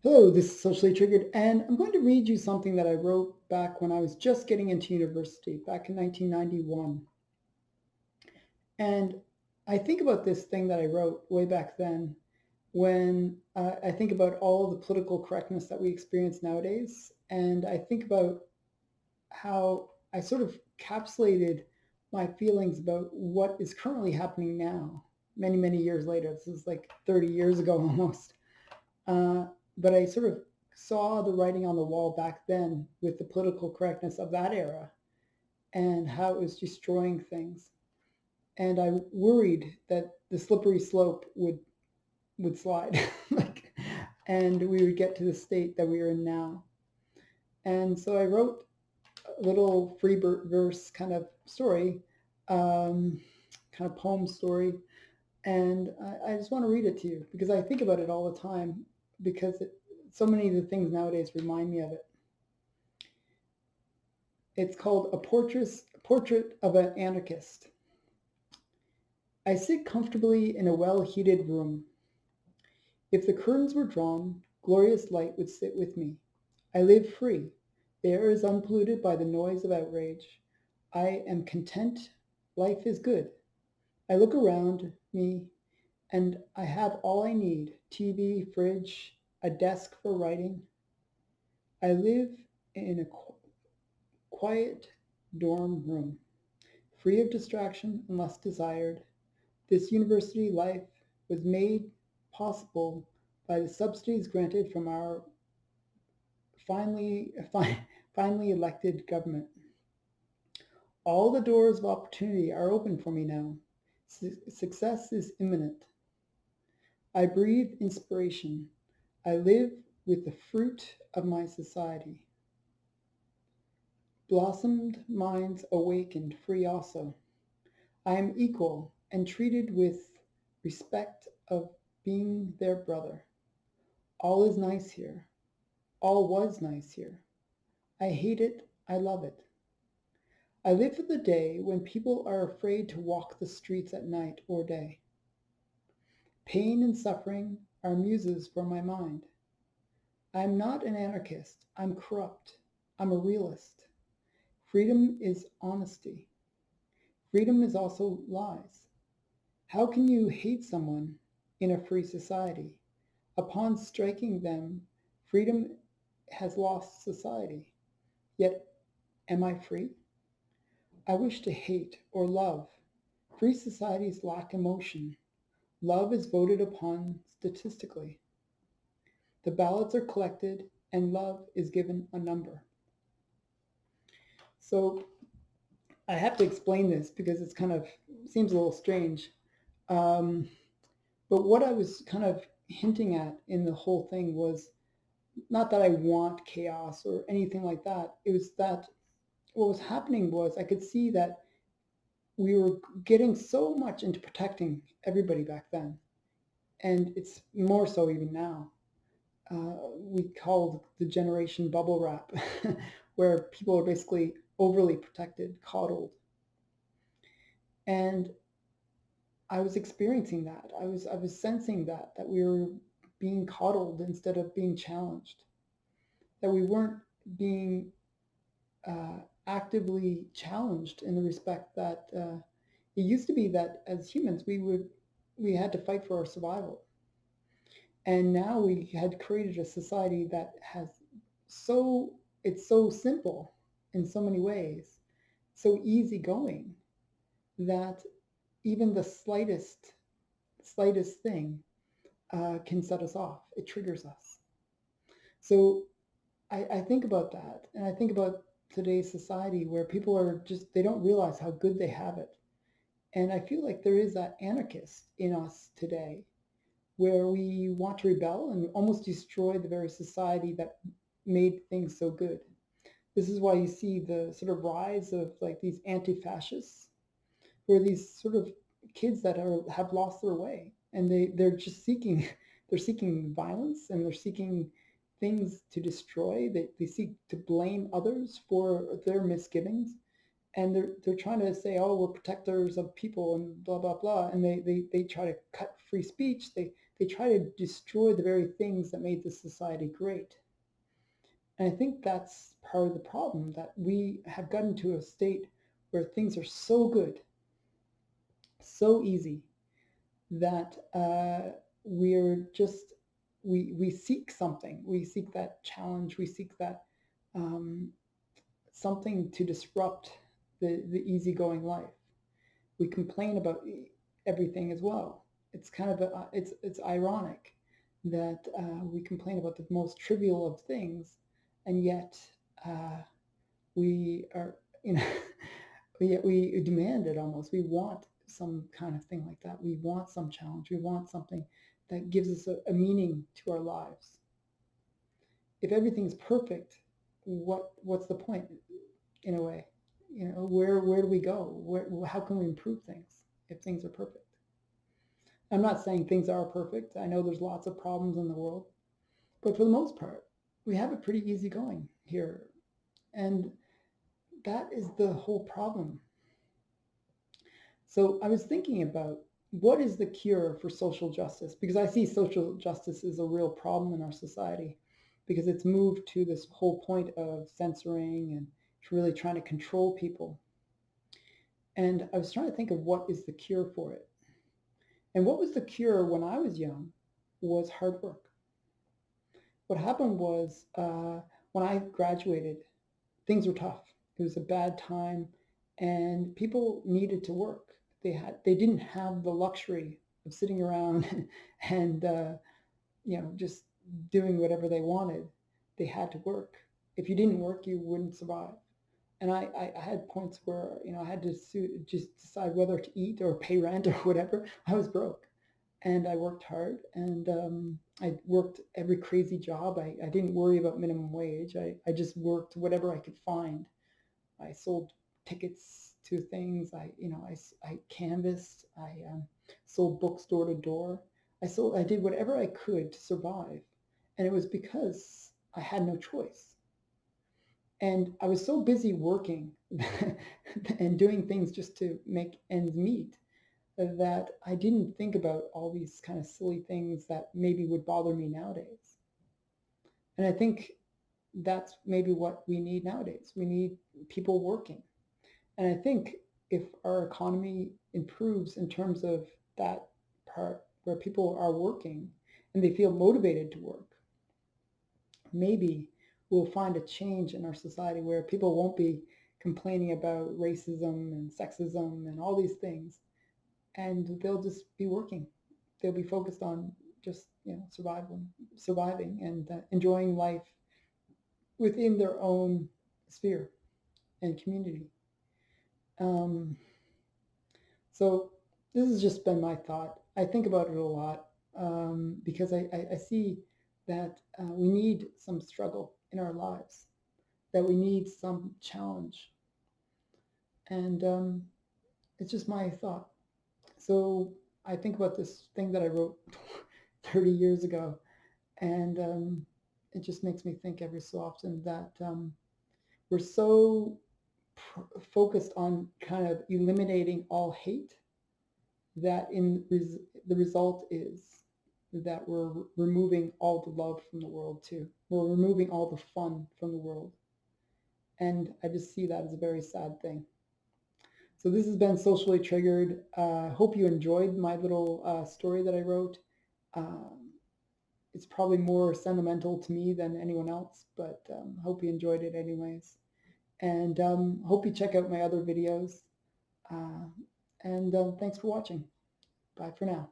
Hello, this is Socially Triggered, and I'm going to read you something that I wrote back when I was just getting into university, back in 1991. And I think about this thing that I wrote way back then when I think about all the political correctness that we experience nowadays. And I think about how I sort of capsulated my feelings about what is currently happening now, many, many years later. This is like 30 years ago almost. Uh, but I sort of saw the writing on the wall back then with the political correctness of that era and how it was destroying things. And I worried that the slippery slope would slide, like, and we would get to the state that we are in now. And so I wrote a little free verse kind of story, um, kind of poem story, and I just want to read it to you because I think about it all the time because so many of the things nowadays remind me of it. It's called Portrait of an Anarchist. I sit comfortably in a well-heated room. If the curtains were drawn, glorious light would sit with me. I live free. The air is unpolluted by the noise of outrage. I am content. Life is good. I look around me and I have all I need: TV, fridge, a desk for writing. I live in a quiet dorm room, free of distraction unless desired. This university life was made possible by the subsidies granted from our finally, finally elected government. All the doors of opportunity are open for me now. Success is imminent. I breathe inspiration. I live with the fruit of my society. Blossomed minds awakened free also. I am equal and treated with respect of being their brother. All is nice here. All was nice here. I hate it. I love it. I live for the day when people are afraid to walk the streets at night or day. Pain and suffering are muses for my mind. I am not an anarchist. I'm corrupt. I'm a realist. Freedom is honesty. Freedom is also lies. How can you hate someone in a free society? Upon striking them, freedom has lost society. Yet, am I free? I wish to hate or love. Free societies lack emotion. Love is voted upon statistically. The ballots are collected and love is given a number. So I have to explain this because it's kind of seems a little strange. Um, but what I was kind of hinting at in the whole thing was not that I want chaos or anything like that. It was that what was happening was I could see that we were getting so much into protecting everybody back then, and it's more so even now. We called the generation bubble wrap, where people are basically overly protected, coddled, and I was experiencing that. I was sensing that we were being coddled instead of being challenged, that we weren't being actively challenged in the respect that it used to be that as humans we had to fight for our survival, and now we had created a society that has it's so simple in so many ways, so easygoing that even the slightest thing can set us off. It triggers us. So I think about that, and I think about today's society where people are just they don't realize how good they have it. And I feel like there is that anarchist in us today where we want to rebel and almost destroy the very society that made things so good. This is why you see the sort of rise of like these anti-fascists, who are these sort of kids that have lost their way, and they're just seeking they're seeking violence, and they're seeking things to destroy. They seek to blame others for their misgivings, and they're trying to say, oh, we're protectors of people and blah blah blah, and they try to cut free speech. They they try to destroy the very things that made this society great. And I think that's part of the problem, that we have gotten to a state where things are so good, so easy, that we're just we seek something. We seek that challenge. We seek that um, something to disrupt the easygoing life. We complain about everything as well. It's kind of it's ironic that we complain about the most trivial of things, and yet uh, we are, you know, yet we demand it almost. We want some kind of thing like that. We want some challenge. We want something that gives us a meaning to our lives. If everything's perfect, what's the point? In a way, where do we go? How can we improve things if things are perfect? I'm not saying things are perfect. I know there's lots of problems in the world, but for the most part, we have it pretty easy going here, and that is the whole problem. So I was thinking about what is the cure for social justice, because I see social justice as a real problem in our society, because it's moved to this whole point of censoring and really trying to control people. And I was trying to think of what is the cure for it. And what was the cure when I was young was hard work. What happened was when I graduated, things were tough. It was a bad time, and people needed to work. They didn't have the luxury of sitting around and just doing whatever they wanted. They had to work. If you didn't work, you wouldn't survive. And I had points where I had to just decide whether to eat or pay rent or whatever. I was broke, and I worked hard, and I worked every crazy job. I didn't worry about minimum wage. I just worked whatever I could find. I sold tickets to things. I canvassed. I sold books door to door. I did whatever I could to survive, and it was because I had no choice. And I was so busy working and doing things just to make ends meet that I didn't think about all these kind of silly things that maybe would bother me nowadays. And I think that's maybe what we need nowadays. We need people working. And I think if our economy improves in terms of that part where people are working and they feel motivated to work, maybe we'll find a change in our society where people won't be complaining about racism and sexism and all these things, and they'll just be working. They'll be focused on just surviving and enjoying life within their own sphere and community. Um, so this has just been my thought. I think about it a lot because I see that we need some struggle in our lives, that we need some challenge, and it's just my thought. So I think about this thing that I wrote 30 years ago, and it just makes me think every so often that we're so focused on kind of eliminating all hate that the result is that we're removing all the love from the world too. We're removing all the fun from the world. And I just see that as a very sad thing. So this has been Socially Triggered. Hope you enjoyed my little story that I wrote. Um, it's probably more sentimental to me than anyone else, but hope you enjoyed it anyways. And hope you check out my other videos. Uh, and thanks for watching. Bye for now.